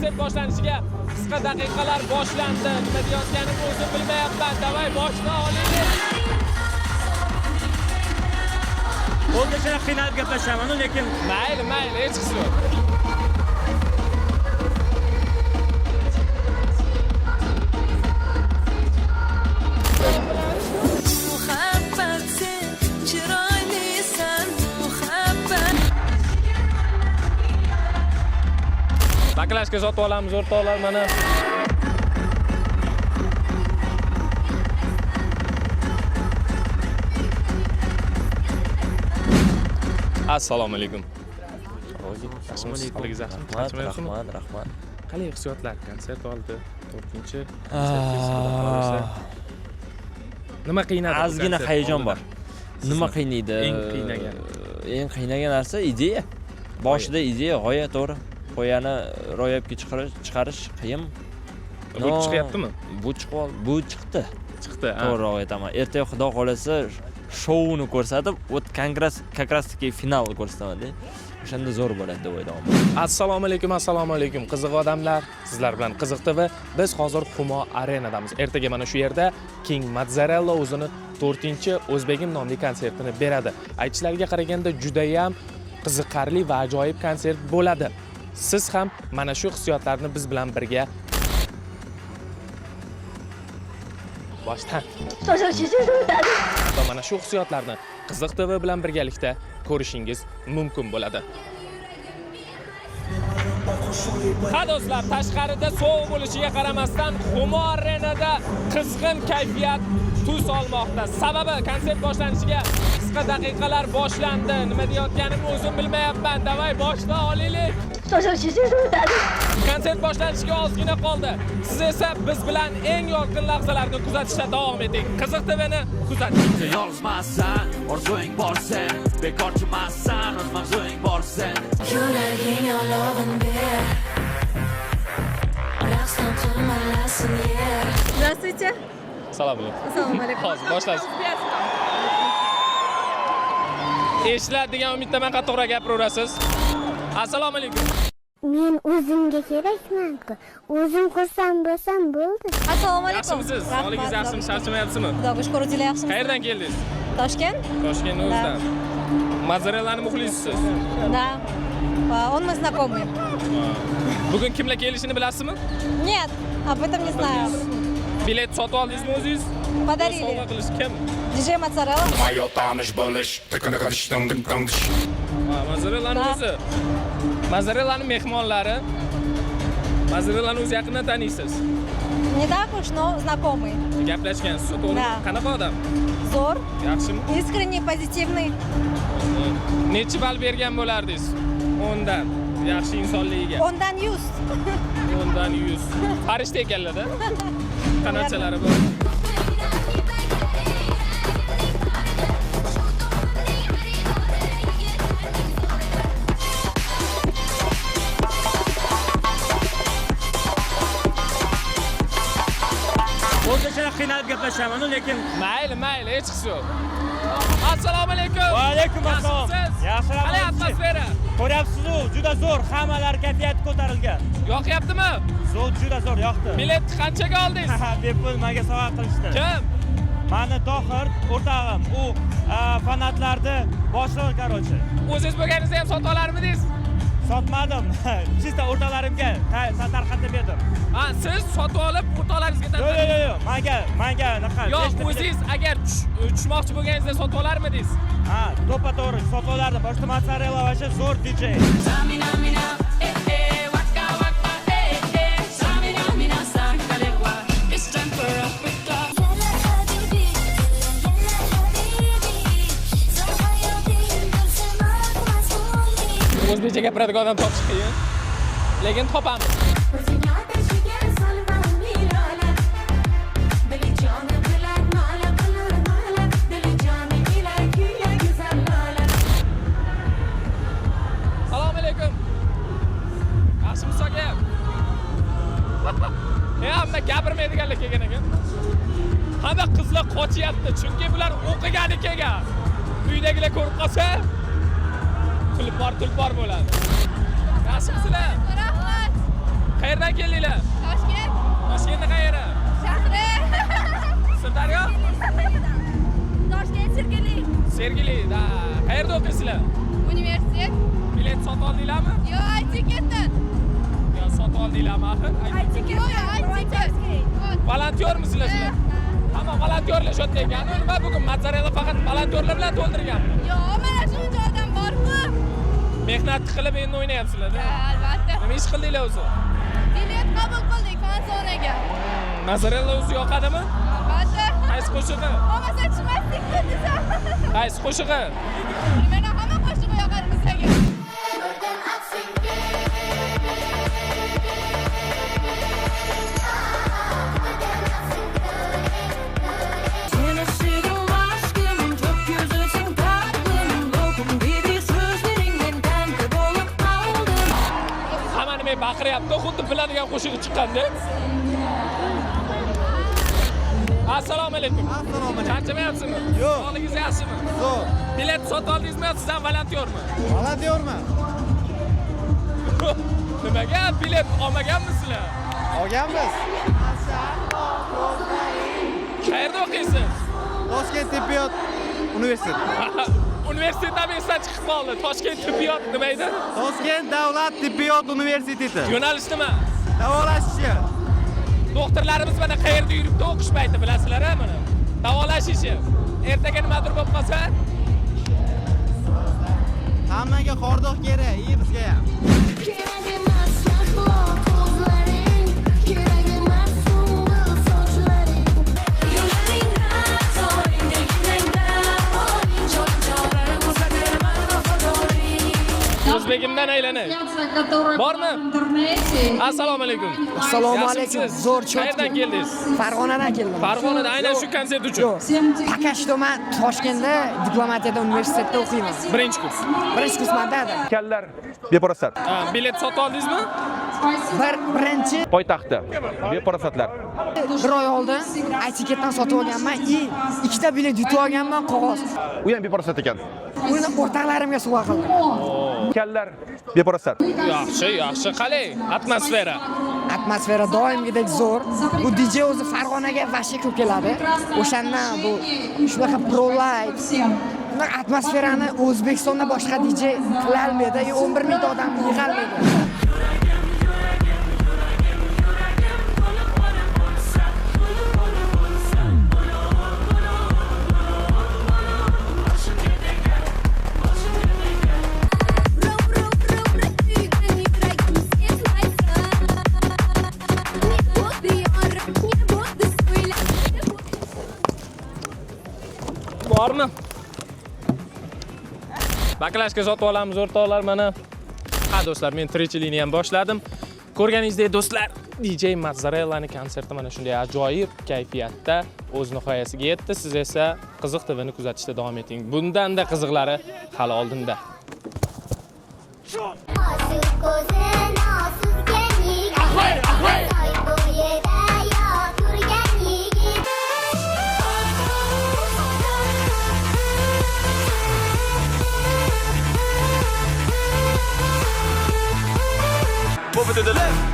konsert boshlanishiga qisqa daqiqalar boshlandi. Nima deyotganimni o'zim bilmayapman. Davay boshla olaylik. O'zgacha qiynalib gaplashaman, lekin mayli, hech qisi yo'q. Baklashga sotib olamiz o'rtoqlar, mana. Assalomu alaykum. Rahmat. Qalay hissiyotlar? Konsert oldi, 4-chi. Nima qiynadi? Ozgina hayajon bor. Nima qiynaydi? Eng qiynagan narsa ideya. Boshida ideya, g'oya to'g'ri. Qo'yani ro'yobga chiqarish qiyin. Bu chiqyaptimi? Bu chiqdi. To'g'ri aytaman. Ertaga xudo xolasa shouni ko'rsatib, o't kongress final ko'rsataman-da. O'shanda zo'r bo'ladi deb o'ylayman. Assalomu alaykum qiziq odamlar. Sizlar bilan Qiziq TV. Biz hozir Humo Arenadamiz. Ertaga mana shu yerda King Mozzarella o'zini 4-chi O'zbegim nomli konsertini beradi. Aytishlariga qaraganda juda ham qiziqarli va ajoyib konsert bo'ladi. Siz ham mana shu hissiyotlarni biz bilan birga boshdan mana shu hissiyotlarni Qiziq TV bilan birgalikda ko'rishingiz mumkin bo'ladi. Ha do'stlar, tashqarida sovuq bo'lishiga qaramasdan Humo Arenada qizg'in kayfiyat tus olmoqda. Sababi konsert boshlanishiga qisqa daqiqalar boshlandi. Nima deyotganimni o'zim bilmayapman. Davay boshla olaylik. Konsert boshlanishiga ozgina qoldi. Siz esa biz bilan eng yorqin lahzalarni kuzatishda davom eting. Qiziq TVni kuzating. Yolg'izmassan, orzuing bor sen, bekorchimassan, o'z mavzuing bor sen. Yuraging olovin ber. Здравствуйте. Assalomu alaykum. Assalomu alaykum. Hozir boshlaymiz. Eshitadigan umiddaman, to'g'ri gapiraverasiz. Assalomu alaykum. Men o'zimga kerakman-ku. O'zim xursand bo'lsam bo'ldi. Assalomu alaykum. Yaxshimisiz? Sog'ligingiz yaxshimi? Charchamayapsizmi? Xudoga shukr, o'zinglar yaxshimisiz? Qayerdan keldingiz? Toshkent? Toshkentning o'zidan. Mozzarellani muxlisisiz? Да. Он мой знакомый. Bugun kimlar kelishini bilasizmi? Нет, об этом не знаю. Bilet sotib oldingizmi o'zingiz? Подарили. Sovg'a qilish kim? Диджей Моцарелла. Moyo tanish bo'lish, tiqini qilish, tung. Mozzarellani o'zi. Mozzarellani mehmonlari. Mozzarellani o'zi yaqindan taniysiz. Не так уж, но знакомый. Gaplashgansiz, to'g'ri. Да. Qanaqa odam? Zo'r, Yaxshimi? искренний, позитивный. Necha ball bergan bo'lardingiz? 10 dan. Yaxshi insonligiga. Ondan 100. 10 dan 100. Farishta ekanlar-da. Qanotchalari bor. o'zgacha qiynalib gaplashaman, lekin Mayli, hech qisi yo'q. Assalomu alaykum. Va alaykum assalom. Yaxshimisiz? Qalay atmosfera? Ko'ryapsiz-ku, juda zo'r, hammalar kayfiyati ko'tarilgan. Yoqyaptimi? Juda zo'r yoqdi. Bilet qanchaga oldingiz? Bepul menga sovg'a qilishdi. Kim? Mani Tohir, o'rtog'im. U fanatlarni boshlig'i, короче. O'zingiz bo'lganingizda ham sotib olarmidingiz? Sotmadim. Chista o'rtoqlarimga tarqatib berdim. Ha, siz sotib olib o'rtoqlaringizga tarqatdingiz? Yo'q, menga naqa. Yo'q, o'zingiz agar tushmoqchi bo'lganingizda sotib olarmidingiz? Ha, to'ppa-to'g'ri sotib olardim. Boshqa Mozzarella va zo'r DJ. O'zbekcha gapiradigan odam topish qiyin, lekin topamiz. Assalomu alaykum. Yaxshimisiz aka? Hamma gapirmaydiganlar kelgan ekan. Hamma qizlar qochyapti, chunki bular o'qigani kelgan. Uydagilar ko'rib qolsa, tulpor bo'ladi. Yaxshimisizlar? Rahmat. Qayerdan keldinglar? Toshkent Toshkentning qayeri? shahri. Sirdaryo? Toshkent Sergeli. Sergeli. Da. Qayerda o'qiysizlar? Universitet. Bilet sotib oldinglarmi? Yo, aytiketin. Yo, sotib oldinglarmi axir? Aytiket. Volontyormisizlar sizlar? Hamma volontyorlar shu yerda ekan. Nima bugun mozzarella faqat volontyorlar bilan to'ldirganmi? Yo, mana shuncha odam bor-ku. Mehnat qilib endi o'ynayapsizlar-da. Albatta. Nima ish qildinglar o'zi? Bilet qabul qildik fanzonaga. Mozzarella o'zi yoqadimi? Albatta. Qaysi qo'shig'i? Olmasa chiqmasdik-ku desam. Qaysi qo'shig'i? Mana hamma qo'shig'i yoqadi bizga. Hamma nima baqiryapti, xuddi biladigan qo'shig'i chiqqanda. Assalomu alaykum. Assalomu alaykum. Charchamayapsizmi? Yo'q. Sog'ligingiz yaxshimi? Zo'r. Bilet sotib oldingizmi yo sizdan volontyormi? Volontyorman. Nimaga bilet olmaganmisizlar? Olganmiz. Qayerda o'qiysiz? Toshkent tibbiyot universiteti. Universitetdan esdan chiqib qoldi. Toshkent tibbiyot nima edi? Toshkent davlat tibbiyot universiteti. Yo'nalish nima? Davolashchi. Doktorlarimiz mana qayerda yuribdi o'qish payti bilasizlar-a mana. Davolash ishi. Ertaga nimadir bo'lib qolsa, Hammaga hordiq kerak, bizga ham. Kerak emas yaxloq ko'zlaring, kerak emas so'nggi sochlaring. o'zbegimdan aylanay. Bormi? Assalomu alaykum. Assalomu alaykum. Zo'r cho'tki. Qayerdan keldingiz? Farg'onadan keldim. Farg'onada aynan shu konsert uchun. Pakashda men Toshkentda diplomatiyada universitetda o'qiyman. Birinchi kurs. Birinchi kurs mandada. Kallar beparasat. Bilet sotib oldingizmi? Birinchi Poytaxtda beparasatlar. bir oy oldin aytiketdan sotib olganman. Ikkita bilet yutib olganman qog'oz. U ham beparasat ekan. Uni o'rtoqlarimga sovg'a qildim. Kallar beparasat. Yaxshi, yaxshi. Qalay, atmosfera. Atmosfera doimgidek zo'r. Bu DJ o'zi Farg'onaga vashga ko'p keladi. O'shandan bu shunaqa pro light. Bunaqa atmosferani O'zbekistonda boshqa DJ qila olmaydi. 11 ming odam yig'a olmaydi. Bormi? Baklashga sotib olamiz o'rtoqlar mana. Ha do'stlar, men tirikchilikni ham boshladim. Ko'rganingizdek do'stlar, DJ Mozzarellani konserti mana shunday ajoyib kayfiyatda o'z nihoyasiga yetdi. Siz esa Qiziq TVni kuzatishda davom eting. Bundan-da qiziqlari hali oldinda. Aşık ko'zin osizga yigit. Soy bo'yida yoturgan yigit. Move it to the left.